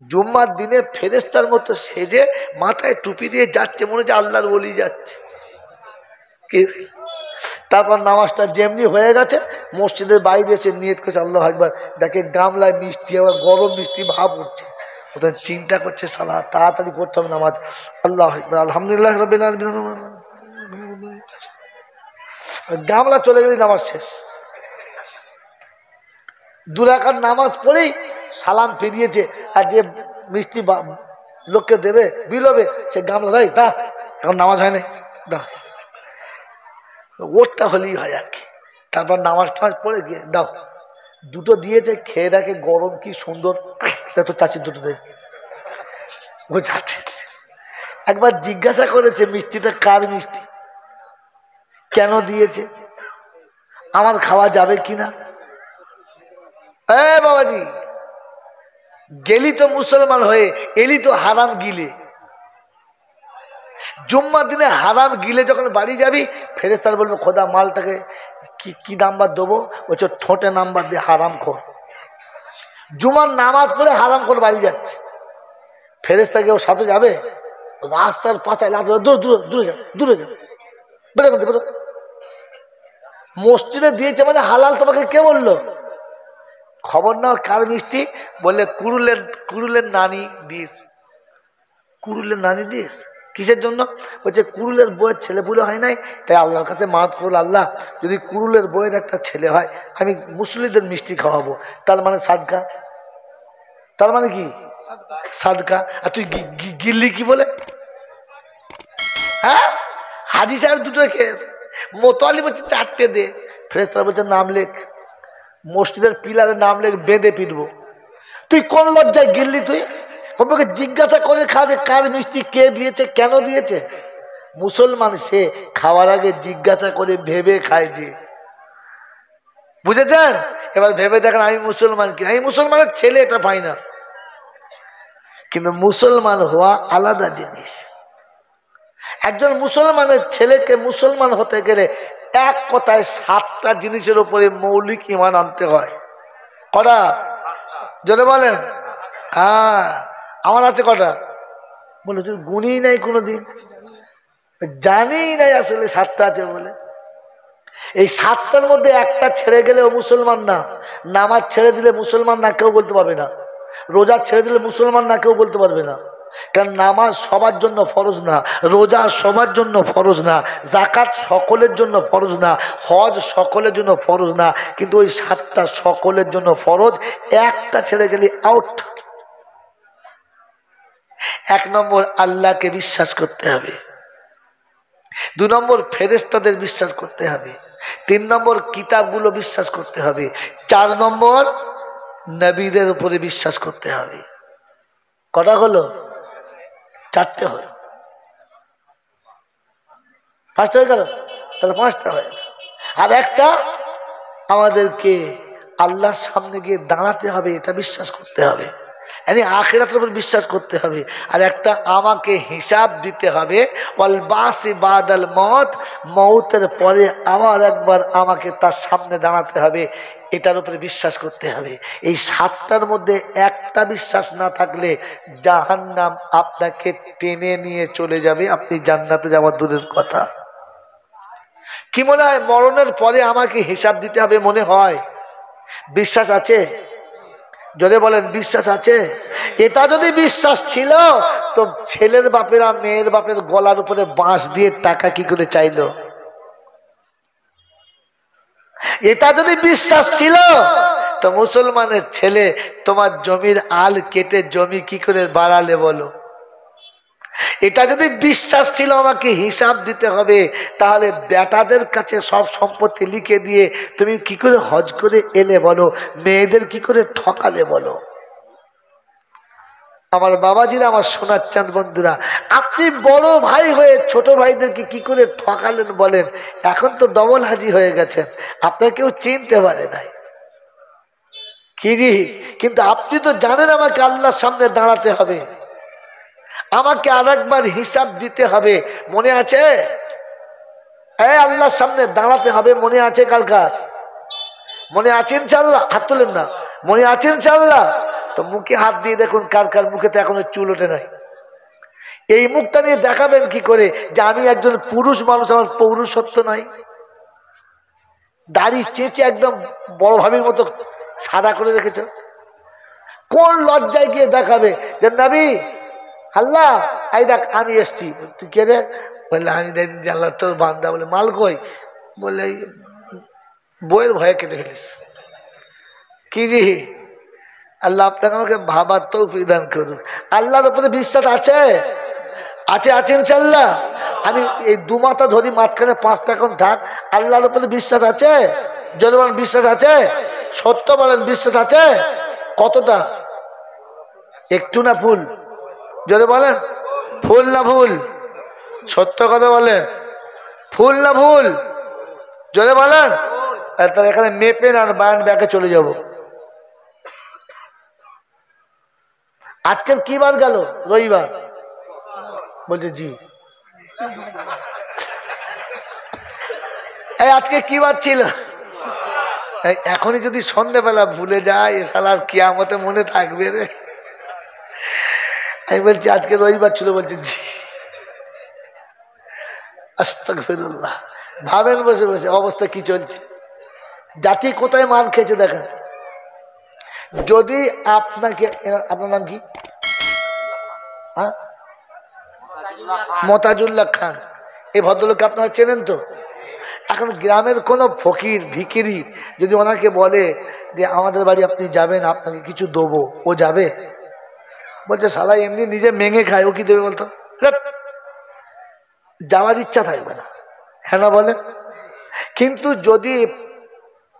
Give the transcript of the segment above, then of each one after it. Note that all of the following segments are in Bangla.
জুম্মার দিনে ফেরেশতার মতো সেজে মাথায় টুপি দিয়ে যাচ্ছে, মনে হচ্ছে আল্লাহর ওলি যাচ্ছে। কি তারপর নামাজটা যেমনি হয়ে গেছে, মসজিদের বাইরে এসে নিয়ত করছে আল্লাহু আকবার, দেখে গামলায় মিষ্টি, আবার গরম মিষ্টি ভাব উঠছে। ওদের চিন্তা করছে সালা তাড়াতাড়ি করতে হবে নামাজ। আল্লাহু আকবার, আলহামদুলিল্লাহ রাব্বিল আলামিন। গামলা চলে গেলে নামাজ শেষ। 2 রাকাত নামাজ পড়েই সালাম ফিরিয়েছে, আর যে মিষ্টি লোককে দেবে বিলবে, সে গামলা ভাই দা, এখন নামাজ হয় না, দা, ওরটা হলেই হয় আর কি। তারপর নামাজ টামাজ পড়ে গিয়ে দাও, দুটো দিয়েছে, খেয়ে দেখে গরম কি সুন্দর, তো চাচি দুটো দে, ও যাচ্ছে। একবার জিজ্ঞাসা করেছে মিষ্টিটা কার মিষ্টি, কেন দিয়েছে, আমার খাওয়া যাবে কিনা। বাবাজি, গেলি তো মুসলমান হয়ে, এলি তো হারাম গিলে। জুম্মার দিনে হারাম গিলে যখন বাড়ি যাবি, ফেরেশতারা বলবে খোদা মালটাকে কি নাম্বার দেবো, বলছে ঠোঁটে নাম্বার দিয়ে হারাম খোর। জুমার নামাজ পড়ে হারাম খোর বাড়ি যাচ্ছে, ফেরেশতা কেউ সাথে যাবে, রাস্তার পাঁচায় লাথ দূরে দূরে দূরে যাও, দূরে যাও, বেরো কিন্তু বেরো। মসজিদে দিয়েছে মানে হালাল, তোমাকে কে বললো? খবর নাও কার মিষ্টি, বললে কুড়ুলের নানি দিস। কুড়ুলের নানি দিস কিসের জন্য? বলছে কুড়ুলের বইয়ের ছেলে পুলে হয় নাই, তাই আল্লাহর কাছে মানত করল, আল্লাহ যদি কুড়ুলের বইয়ের একটা ছেলে হয়, আমি মুসলিমদের মিষ্টি খাওয়াবো। তার মানে সাদকা, তার মানে কি সাদকা। আর তুই গিল্লি কি বলে? হ্যাঁ, হাজি সাহেব দুটো খেয়ে, মোতালি বলছে 4টে দে, ফেরেশতারা বলছে নাম লেখ, মসজিদের পিলারের নাম লেখ, বেঁধে পিটবো। তুই কোন লজ্জায় গিল্লি? তুই কমপক্ষে জিজ্ঞাসা করে খা যে কার মিষ্টি, কে দিয়েছে, কেন দিয়েছে। মুসলমান সে খাওয়ার আগে জিজ্ঞাসা করে ভেবে খায় যে, বুঝেছেন? এবার ভেবে দেখেন আমি মুসলমান কি, আমি মুসলমানের ছেলে, এটা ফাইনাল। কিন্তু মুসলমান হওয়া আলাদা জিনিস। একজন মুসলমানের ছেলেকে মুসলমান হতে গেলে এক কথায় 7টা জিনিসের উপরে মৌলিক ঈমান আনতে হয়। কটা? জোরে বলেন। হ্যাঁ, আমার আছে কটা? বলে তুই গুণই নাই কোনোদিন, জানি নাই আসলে 7টা আছে বলে। এই 7টার মধ্যে একটা ছেড়ে গেলে ও মুসলমান না। নামাজ ছেড়ে দিলে মুসলমান না, কেউ বলতে পারবে না। রোজা ছেড়ে দিলে মুসলমান না, কেউ বলতে পারবে না। কারণ নামাজ সবার জন্য ফরজ না, রোজা সবার জন্য ফরজ না, যাকাত সকলের জন্য ফরজ না, হজ সকলের জন্য ফরজ না। কিন্তু ওই 7টা সকলের জন্য ফরজ, একটা ছেড়ে গেলে আউট। 1 নম্বর আল্লাহকে বিশ্বাস করতে হবে, 2 নম্বর ফেরেশতাদের বিশ্বাস করতে হবে, 3 নম্বর কিতাবগুলো বিশ্বাস করতে হবে, 4 নম্বর নবীদের উপরে বিশ্বাস করতে হবে। কটা হলো? 4টে হলো। 5টা হয়ে গেল, তাহলে 5টা হয়ে গেল। আর একটা আমাদেরকে আল্লাহর সামনে গিয়ে দাঁড়াতে হবে, এটা বিশ্বাস করতে হবে, মানে আখিরাতের উপর বিশ্বাস করতে হবে। আর একটা আমাকে হিসাব দিতে হবে, ওয়াল বাসি বাদাল মওত, মওতের পরে আবার একবার আমাকে তার সামনে দাঁড়াতে হবে, এটার উপরে বিশ্বাস করতে হবে। এই 7টার মধ্যে একটা বিশ্বাস না থাকলে জাহান্নাম আপনাকে টেনে নিয়ে চলে যাবে, আপনি জান্নাতে যাওয়ার দূরের কথা। কি মনে হয় মরণের পরে আমাকে হিসাব দিতে হবে মনে হয়? বিশ্বাস আছে? জোরে বলেন, বিশ্বাস আছে? এটা যদি বিশ্বাস ছিল তো ছেলের বাপেরা মেয়ের বাপের গলার উপরে বাঁশ দিয়ে টাকা কি করে চাইলো? এটা যদি বিশ্বাস ছিল তো মুসলমানের ছেলে তোমার জমির আল কেটে জমি কি করে বাড়ালে বলো? এটা যদি বিশ্বাস ছিল আমাকে হিসাব দিতে হবে, তাহলে বেটাদের কাছে সব সম্পত্তি লিখে দিয়ে তুমি কি করে হজ করে এলে বলো, মেয়েদের কি করে ঠকালে বলো? আমার বাবাজিরা, আমার সোনার চাঁদ বন্ধুরা, আপনি বড় ভাই হয়ে ছোট ভাইদেরকে কি করে ঠকালেন বলেন? এখন তো ডবল হাজি হয়ে গেছেন, আপনাকে কেউ চিনতে পারে নাই কি জি? কিন্তু আপনি তো জানেন আমাকে আল্লাহর সামনে দাঁড়াতে হবে, আমাকে আরেকবার হিসাব দিতে হবে, মনে আছে? আল্লাহর সামনে দাঁড়াতে হবে, মনে আছে? কালকার মনে আছে ইনশাআল্লাহ? হাত তোলেন না, মনে আছে ইনশাআল্লাহ? তো মুখে হাত দিয়ে দেখুন কার কার মুখে তো এখনো চুল ওঠে নাই। এই মুখটা নিয়ে দেখাবেন কি করে যে আমি একজন পুরুষ মানুষ, আমার পৌরুষত্ব নাই? দাড়ি চেঁচে একদম বড় ভাবির মতো সাদা করে রেখেছ, কোন লজ্জায় গিয়ে দেখাবে যে নবী আল্লাহ এই দেখ আমি এসছি? তুই কে রে? বললে আমি দেখি আল্লাহ তোর বান্দা। বলে মাল কই? বললে বইয়ের ভয়ে কেটে ফেলিস। কি জি? আল্লাহ আপনাকে আমাকে ভাবার তৌফিক দান করুন। আল্লাহর উপরে বিশ্বাস আছে? আছে, আছে ইনশাআল্লাহ। আমি এই দু মাথা ধরি, মাঝখানে 5টা এখন থাক। আল্লাহর উপরে বিশ্বাস আছে? জোরে বলেন বিশ্বাস আছে? সত্য বলেন বিশ্বাস আছে? কতটা? একটু না ফুল? জোরে বলেন ফুল না ভুল? সত্য কথা বলেন, ফুল না ভুল? জোরে বলেন। তাহলে এখানে মেপেন আর বায়ান ব্যাকে চলে যাব। আজকের কি বার গেল? রবিবার। বলছে জি। এই আজকে কি বার ছিল? এখনই যদি সন্ধ্যেবেলা ভুলে যায় এ শালার কিয়ামতে মনে থাকবে রে। আমি বলছি আজকে রবিবার ছিল। বলছে জি। আস্তাগফিরুল্লাহ। ভাবেন বসে বসে অবস্থা কি চলছে, জাতি কোথায় মার খেয়েছে দেখেন। যদি আপনাকে, আপনার নাম কি? হ্যাঁ, মতাজুল্লাহ খান। এই ভদ্রলোককে আপনারা চেনেন তো? এখন গ্রামের কোন ফকির ভিখিরি যদি ওনাকে বলে যে আমাদের বাড়ি আপনি যাবেন, আপনাকে কিছু দেবো, ও যাবে? বলছে শালা এমনি নিজে মেঙে খায়, ও কি দেবে বলতো? যাওয়ার ইচ্ছা থাকবে না, হ্যাঁ না বলে? কিন্তু যদি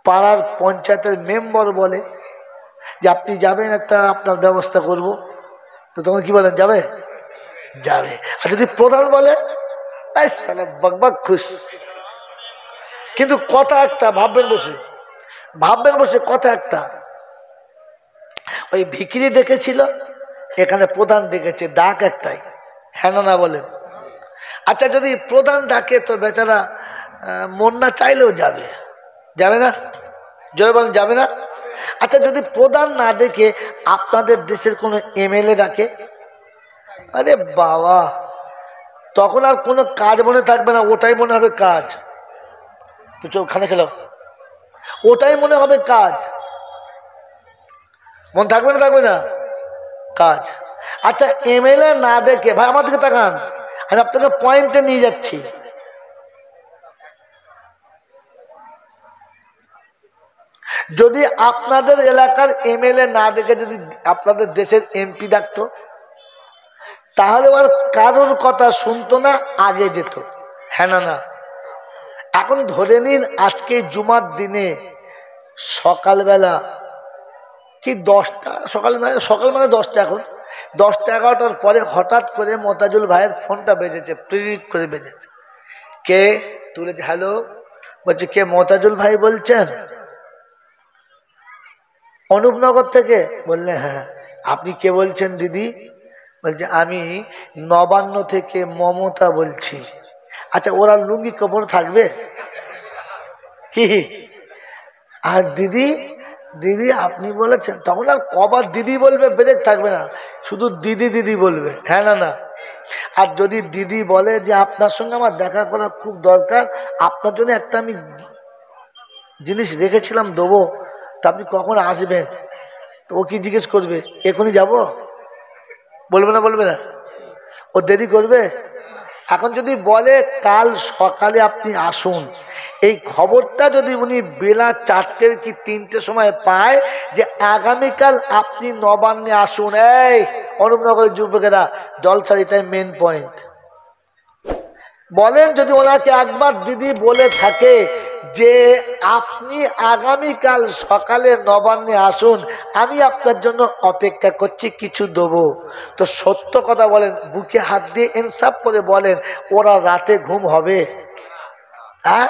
পাড়ার পঞ্চায়েতের মেম্বার বলে যে আপনি যাবেন, একটা আপনার ব্যবস্থা করব, তো তখন কি বলেন? যাবে? যাবে। আর যদি প্রধান বলে বকবক খুশ। কিন্তু কথা একটা, ভাববেন বসে, ভাববেন বসে, কথা একটা। ওই ভিখিরি ডেকেছিল, এখানে প্রধান ডেকেছে, ডাক একটাই, হ্যাঁ না বলেন? আচ্ছা যদি প্রধান ডাকে তো বেচারা মন না চাইলেও যাবে, যাবে না? জয় বলেন যাবে না? আচ্ছা যদি প্রধান না দেখে আপনাদের দেশের কোন এমএলএ ডাকে, আরে বাবা, তখন আর কোনো কাজ মনে থাকবে না, ওটাই মনে হবে কাজ। তো ওখানে খেলো, ওটাই মনে হবে কাজ। মন থাকবে না? থাকবে না কাজ। আচ্ছা এমএলএ না দেখে, ভাই আমার দিকে তাকান, আমি আপনাকে পয়েন্টে নিয়ে যাচ্ছি। যদি আপনাদের এলাকার এমএলএ না দেখে যদি আপনাদের দেশের এমপি ডাকতো, তাহলে আর কারোর কথা শুনতো না, আগে যেত, হ্যাঁ না? এখন ধরে নিন আজকে জুমার দিনে সকালবেলা কি 10টা, সকাল মানে 10টা, এখন 10টা 11টার পরে হঠাৎ করে মতাজুল ভাইয়ের ফোনটা বেজেছে, প্রিট করে বেজেছে। কে? তুলেছে, হ্যালো। বলছে কে? মতাজুল ভাই বলছেন? অনুপনগর থেকে। বললে হ্যাঁ। আপনি কে বলছেন দিদি? বলছে আমি নবান্ন থেকে মমতা বলছি। আচ্ছা ওরা লুঙ্গি কাপড় থাকবে কি? আর দিদি, দিদি আপনি বলেছেন, তখন আর কবার দিদি বলবে, ব্রেক থাকবে না, শুধু দিদি দিদি বলবে, হ্যাঁ না? আর যদি দিদি বলে যে আপনার সঙ্গে আমার দেখা করা খুব দরকার, আপনার জন্য একটা আমি জিনিস রেখেছিলাম দেবো, তা আপনি কখন আসবেন? তো ও কি জিজ্ঞেস করবে? এখনই যাব? বলবে না? বলবে না? ও দেরি করবে? এখন যদি বলে কাল সকালে আপনি আসুন, এই খবরটা যদি উনি বেলা 4টে কি 3টে সময় পায় যে আগামীকাল আপনি নবান্নে আসুন, এই অনুপনগরের যুবকেরা জলসার, এটাই মেন পয়েন্ট। বলেন যদি ওনাকে একবার দিদি বলে থাকে যে আপনি আগামীকাল সকালে নবান্নে আসুন, আমি আপনার জন্য অপেক্ষা করছি, কিছু দেবো, তো সত্য কথা বলেন, বুকে হাত দিয়ে ইনসাফ করে বলেন, ওরা রাতে ঘুম হবে? হ্যাঁ,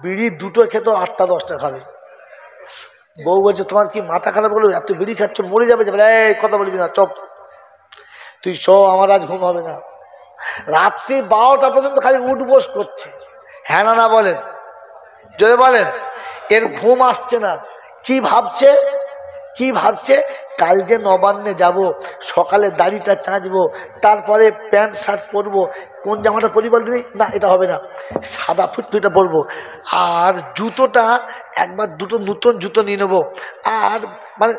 বিড়ি 2টো খেতো 8টা 10টা খাবে। বউ বলছে তোমার কি মাথা খারাপ হলো, এত বিড়ি খাচ্ছ, মরে যাবে। এই কথা বলবি না, চপ, তুই শো, আমার আজ ঘুম হবে না। রাত্রি 12টা পর্যন্ত খালি উঠবোস করছে, হ্যাঁ না বলেন? জোরে বলেন। এর ঘুম আসছে না। কি ভাবছে? কি ভাবছে? কাল যে নবান্নে যাব, সকালে দাড়িটা চাঁচবো, তারপরে প্যান্ট শার্ট পরবো, কোন জামাটা পরি বলতে না, এটা হবে না, সাদা ফুটফুটা পরবো, আর জুতোটা একবার দুটো নতুন জুতো নিয়ে নেবো, আর মানে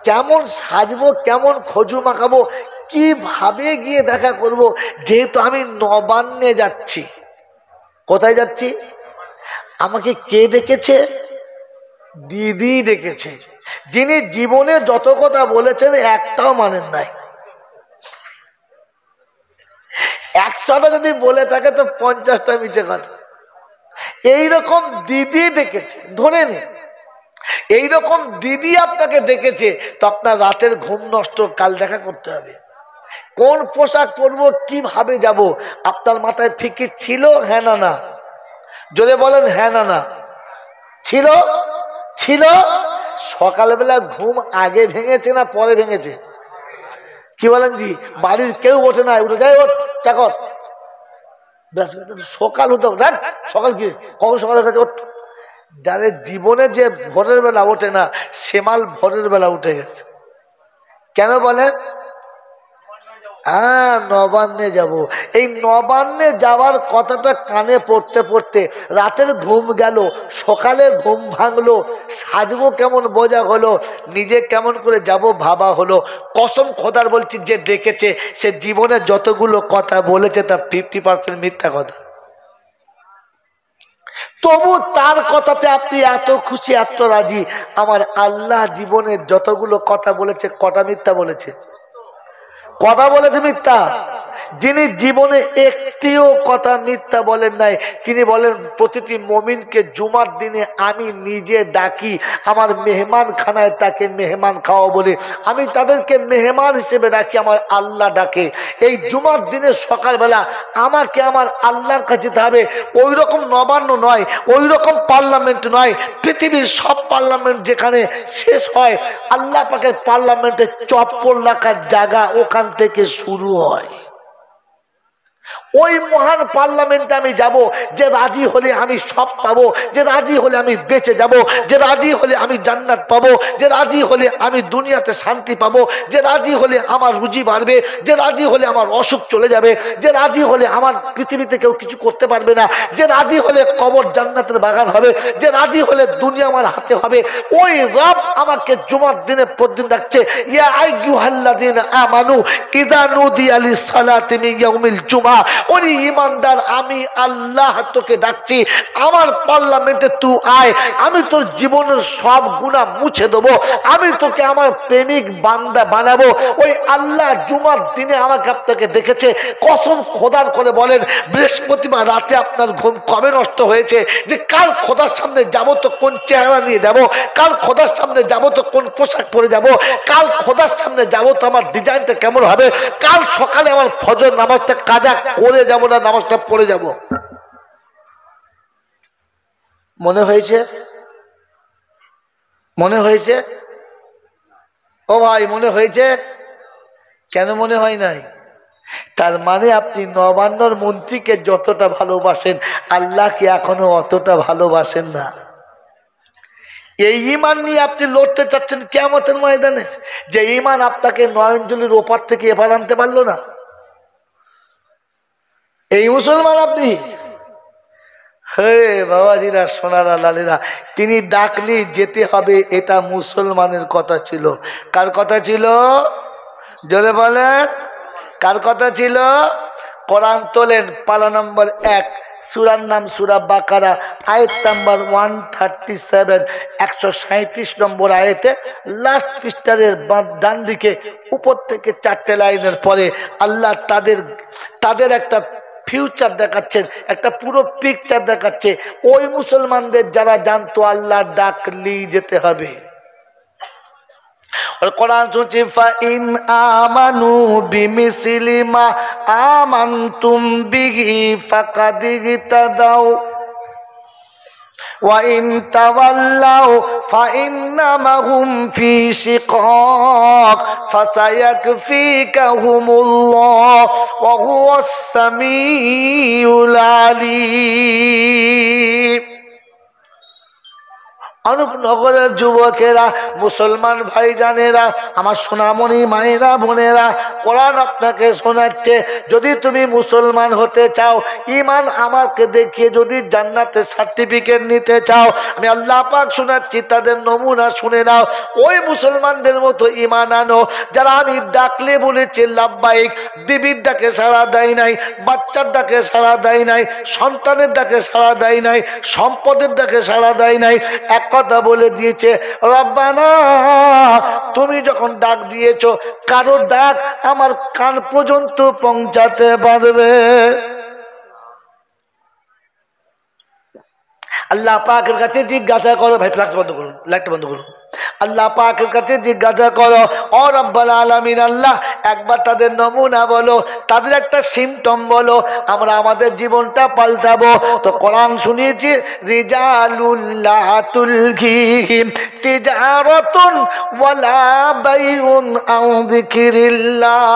কেমন সাজবো, কেমন খজু মাখাবো, কিভাবে গিয়ে দেখা করব, যেহেতু আমি নবান্নে যাচ্ছি। কোথায় যাচ্ছি? আমাকে কে ডেকেছে? দিদি ডেকেছে, যিনি জীবনে যত কথা বলেছেন একটাও মানেন নাই। 100টা যদি বলে থাকে তো 50টা মিছে কথা। এইরকম দিদি ডেকেছে, ধরে নিন এইরকম দিদি আপনাকে ডেকেছে, তো আপনার রাতের ঘুম নষ্ট, কাল দেখা করতে হবে। কোন পোশাক পরবো, কিভাবে যাব, আপনার মাথায় ফিকির ছিল? হ্যাঁ না না? জোরে বলেন হ্যাঁ না না? ছিল? ছিল। সকালবেলা ঘুম আগে ভেঙেছে না পরে ভেঙেছে? কি বলেন জি? বাড়ির কেউ ওঠে না, উঠে যায়, ওঠ চাকর, সকাল হতে সকাল কি কখন সকালের কাছে ওঠ। যাদের জীবনে যে ভোরের বেলা ওঠে না, সেমাল ভোরের বেলা উঠে গেছে। কেন বলেন? হ্যাঁ, নবান্নে যাব। এই নবান্নে যাওয়ার কথাটা কানে পড়তে পড়তে রাতের ঘুম গেল, সকালের ঘুম ভাঙলো, সাজবো কেমন বোঝা হলো, নিজে কেমন করে যাব ভাবা হলো। কসম খোদার বলছি, যে ডেকেছে সে জীবনে যতগুলো কথা বলেছে তা 50% মিথ্যা কথা। তবু তার কথাতে আপনি এত খুশি, এত রাজি। আমার আল্লাহ জীবনে যতগুলো কথা বলেছে, কটা মিথ্যা বলেছে? কথা বলেছে মিথ্যা? যিনি জীবনে একটিও কথা মিথ্যা বলেন নাই, তিনি বলেন প্রতিটি মুমিনকে জুমার দিনে আমি নিজে ডাকি, আমার মেহমান খানায় তাকে মেহমান খাওয়া বলে, আমি তাদেরকে মেহমান হিসেবে ডাকি, আমার আল্লাহ ডাকে। এই জুমার দিনে সকালবেলা আমাকে আমার আল্লাহর কাছে যেতে হবে। ওই রকম নবান্ন নয়, ওই রকম পার্লামেন্ট নয়, পৃথিবীর সব পার্লামেন্ট যেখানে শেষ হয়, আল্লাহ পাকের পার্লামেন্টে চপ্পল রাখার জায়গা ওখান থেকে শুরু হয়। ওই মহান পার্লামেন্টে আমি যাব, যে রাজি হলে আমি সব পাবো, যে রাজি হলে আমি বেঁচে যাব, যে রাজি হলে আমি জান্নাত পাবো, যে রাজি হলে আমি দুনিয়াতে শান্তি পাবো, যে রাজি হলে আমার রুজি বাড়বে, যে রাজি হলে আমার অসুখ চলে যাবে, যে রাজি হলে আমার পৃথিবীতে কেউ কিছু করতে পারবে না, যে রাজি হলে কবর জান্নাতের বাগান হবে, যে রাজি হলে দুনিয়া আমার হাতে হবে। ওই রব আমাকে জুমার দিনে প্রতিদিন ডাকছে, ইয়া আইয়ুহাল্লাযীনা আমানু ইযা নুদিয়া লিস-সালাতি মিন ইয়াউমিল জুমআহ, ওরে ঈমানদার, আমি আল্লাহ তোকে ডাকছি, আমার পার্লামেন্টে তুই আয়, আমি তোর জীবনের সব গুনাহ মুছে দেবো, আমি তোকে আমার প্রেমিক বান্দা বানাবো। ওই আল্লাহ জুমার দিনে আমাকে আপনাকে ডেকেছে। কসম খোদার করে বলেন, বৃহস্পতিবার রাতে আপনার ঘুম কবে নষ্ট হয়েছে? যে কাল খোদার সামনে যাব তো কোন চেহারা নিয়ে যাব, কাল খোদার সামনে যাব তো কোন পোশাক পরে যাব, কাল খোদার সামনে যাব তো আমার ডিজাইনটা কেমন হবে, কাল সকালে আমার ফজর নামাজটা কাজা করে যাব না নামাজটা পড়ে যাব। মনে হয়েছে? মনে হয়েছে? ও ভাই, মনে হয়েছে? কেন মনে হয় নাই? তার মানে আপনি নবান্নর মন্ত্রীকে যতটা ভালোবাসেন, আল্লাহকে এখনো অতটা ভালোবাসেন না। এই ঈমান নিয়ে আপনি লড়তে চাচ্ছেন কিয়ামতের ময়দানে, যে ঈমান আপনাকে নয়নজলির ওপার থেকে এপার আনতে পারলো না। এই মুসলমান আপনি? হে বাবাজিরা, সোনারা, লালেরা, তিনি ডাকলি যেতে হবে, এটা মুসলমানের কথা ছিল। কার কথা ছিল? জোরে বলেন, কার কথা ছিল? কোরআন তোলেন, পারা নম্বর 1, সূরার নাম সূরা বাকারা, আয়াত নাম্বার 137, 137 নম্বর আয়াতে লাস্ট পৃষ্ঠার ডান দিকে উপর থেকে 4টে লাইনের পরে আল্লাহ তাদের একটা ফিউচার দেখাচ্ছেন, একটা পুরো পিকচার দেখাচ্ছে। ওই মুসলমানদের যারা জানতো আল্লাহ ডাকলি যেতে হবে। और कुरान सोचे फ़इन आमनु बिमिस्लि मा आमन्तुम बिही फ़क़द इह्तदौ व इन तवल्लौ फ़इन्नमा हुम फ़ी शिक़ाक़ फ़सयकफ़ीकहुमुल्लाह व हुवस्समीउल अलीम। অনুপনগরের যুবকেরা, মুসলমান ভাইজানেরা, আমার সোনামণি মায়েরা বোনেরা, কোরআন আপনাকে শোনাচ্ছে, যদি তুমি মুসলমান হতে চাও, ঈমান আমাকে দেখিয়ে যদি জান্নাতের সার্টিফিকেট নিতে চাও, আমি আল্লাহ পাক শোনাচ্ছি, তাদের নমুনা শুনে নাও। ওই মুসলমানদের মতো ঈমান আনো যারা আমি ডাকলে বলেছে লাব্বাইক, বিবির ডাকে সাড়া দেয় নাই, বাচ্চার ডাকে সাড়া দেয় নাই, সন্তানের ডাকে সাড়া দেয় নাই, সম্পদের ডাকে সাড়া দেয় নাই, এক কথা বলে দিয়েছে রব্বানা। তুমি যখন ডাক দিয়েছো, কারোর ডাক আমার কান পর্যন্ত পৌঁছাতে পারবে। আল্লাহ পাকের কাছে জিজ্ঞাসা করো, ভাই লাইটটা বন্ধ করুন, লাইটটা বন্ধ করুন। আল্লাহ পাকের কাছে জিজ্ঞাসা করো, ও রব্বুল আলামিন আল্লাহ, একবার তাদের নমুনা বলো, তাদের একটা সিমটম বলো, আমরা আমাদের জীবনটা পাল্টাবো। তো কোরআন শুনিয়েছি, রিজালুল্লাহ তুলহিহিম তিজারাতুন ওয়ালা বাইউন আন যিকিরিল্লাহ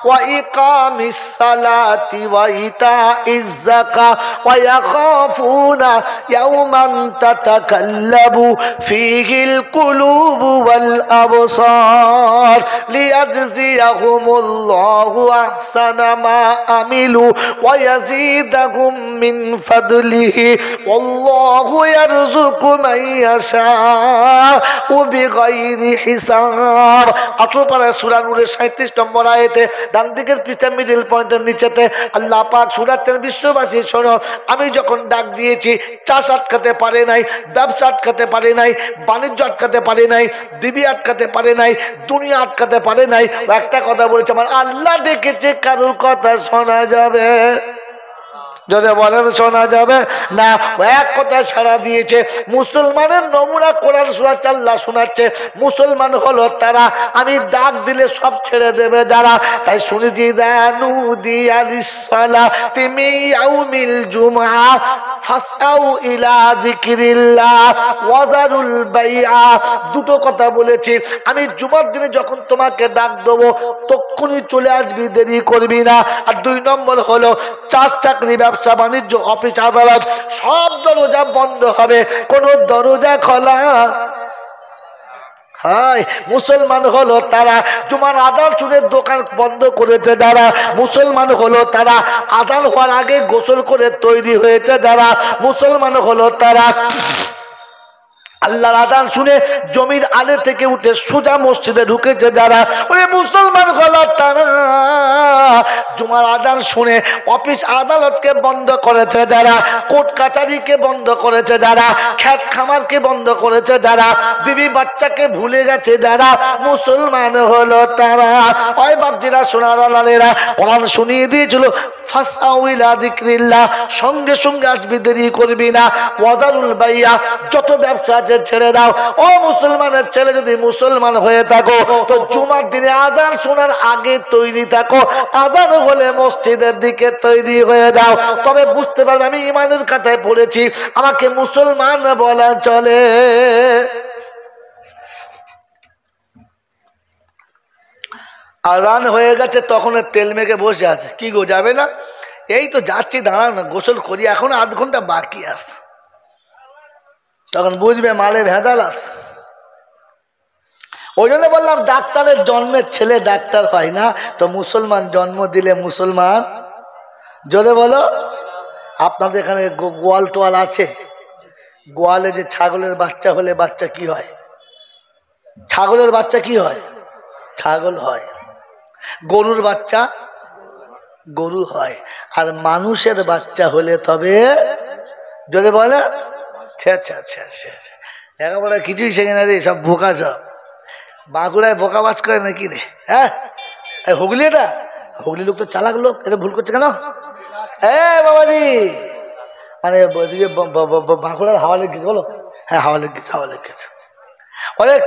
ওয়া ইকামিস সালাতি ওয়া ইতাইজ যাকাত ওয়া ইয়াখাফুনা ইয়াওমান তাতাকাল্লাবু ফীহিল القلوب والأبصار ليجزيهم الله أحسن ما عملوا ويزيدهم من فضله والله يرزق من يشاء بغير حساب। 18 পারা সূরা নূরের 37 নম্বর আয়াতে ডান দিকের পৃষ্ঠা মিডল পয়েন্টের নিচেতে আল্লাহ পাক শোনাচ্ছেন, বিশ্ববাসী শোনো, আমি যখন ডাক দিয়েছি, চাষ আটকাতে পারে নাই, ব্যবসা আটকাতে পারে নাই, বাণিজ্য আটকাতে পারে নাই, বিবি আটকাতে পারে নাই, দুনিয়া আটকাতে পারে নাই। একটা কথা বলেছে, আমার আল্লাহ ডেকেছে, কারোর কথা শোনা যাবে? যদি বলেন শোনা যাবে না। এক কথা সাড়া দিয়েছে। মুসলমানের নমুনা কোরআন শোনাচ্ছে, আল্লাহ শোনাচ্ছে। মুসলমান হলো তারা আমি ডাক দিলে সব ছেড়ে দেবে যারা। তাই শুনেছি দানুদিয়া লিসসালাতি মিন ইয়াউমিল জুমআ ফাসআউ ইলা যিকরিল্লাহ ওয়া যারুল বাইআ। দুটো কথা বলেছি, আমি জুমার দিনে যখন তোমাকে ডাক দেবো তখনই চলে আসবি, দেরি করবি না। আর 2 নম্বর হলো চাষ চাকরি ব্যবসা বাণিজ্য অফিস আদালত সব দরজা বন্ধ হবে, কোন দরজা খোলা। হাই মুসলমান হলো তারা জুমার আজান শুনে দোকান বন্ধ করেছে যারা। মুসলমান হলো তারা আজান হওয়ার আগে গোসল করে তৈরি হয়েছে যারা। মুসলমান হলো তারা আল্লাহর আযান শুনে জমির আলে থেকে উঠে সোজা মসজিদে ঢুকেছে যারা। ওরে মুসলমান হলো তারা জুমার আযান শুনে অফিস আদালতকে বন্ধ করেছে যারা, কোর্ট কাচারিকে বন্ধ করেছে যারা, খেত খামারকে বন্ধ করেছে যারা, বিবি বাচ্চাকে ভুলে গেছে যারা। মুসলমান হলো তারা। ওই বাপজিরা সোনার লালেরা, কোরআন শুনিয়ে দিয়েছিল ফাসআউ ইলা যিকরিল্লাহ, সঙ্গে সঙ্গে আসবি, দেরি করবি না। ওয়াজারুল বাইয়া, যত ব্যবসা আছে ছেড়ে দাও। ও মুসলমানের ছেলে, যদি মুসলমান হয়ে থাকো তো জুমার দিনে আজান শোনার আগে তৈরি থাকো, আজান হলে মসজিদের দিকে তৈরি হয়ে যাও। তবে বুঝতে পারবে আমি ইমানের কথায় পড়েছি, আমাকে মুসলমান বলা চলে। আজান হয়ে গেছে, তখন তেল মেখে বসে আছে, কি গো যাবে না? এই তো যাচ্ছি, দাঁড়াও না, গোসল করি, এখন 8 ঘন্টা বাকি আছে। তখন বুঝবে মালে ভেজাল আছে। ওই জন্য বললাম ডাক্তারের জন্মের ছেলে ডাক্তার হয় না, তো মুসলমান জন্ম দিলে মুসলমান। জোরে বলো। আপনাদের এখানে গোয়াল টোয়াল আছে? গোয়ালে যে ছাগলের বাচ্চা হলে বাচ্চা কি হয়? ছাগলের বাচ্চা কি হয়? ছাগল হয়। গরুর বাচ্চা গরু হয়। আর মানুষের বাচ্চা হলে তবে যদি বলে লেখাপড়া কিছুই শেখে না রে, সব বোকা। সব বাঁকুড়ায় বোকা বাস করে নাকি রে? হ্যাঁ, হুগলি, এটা হুগলি লোক তো চালাক লোক, এটা ভুল করছে কেন? বাবাজি, মানে বাঁকুড়ার হাওয়া লেগেছে বলো? হ্যাঁ, হাওয়া লেগেছে। অনেক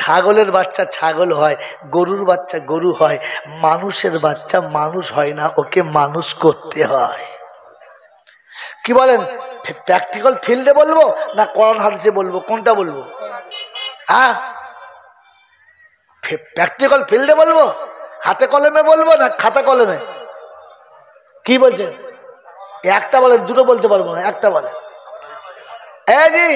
ছাগলের বাচ্চা ছাগল হয়, গরুর বাচ্চা গরু হয়, মানুষের বাচ্চা মানুষ হয় না, ওকে মানুষ করতে হয়। কি বলেন, প্র্যাকটিক্যাল ফিল্ডে বলবো না কোরআন হাদিসে বলবো? কোনটা বলবো? হ্যাঁ, প্র্যাকটিক্যাল ফিল্ডে বলবো, হাতে কলমে বলবো না খাতা কলমে? কি বলছেন? একটা বলেন, দুটো বলতে পারবো না, একটা বলেন। জি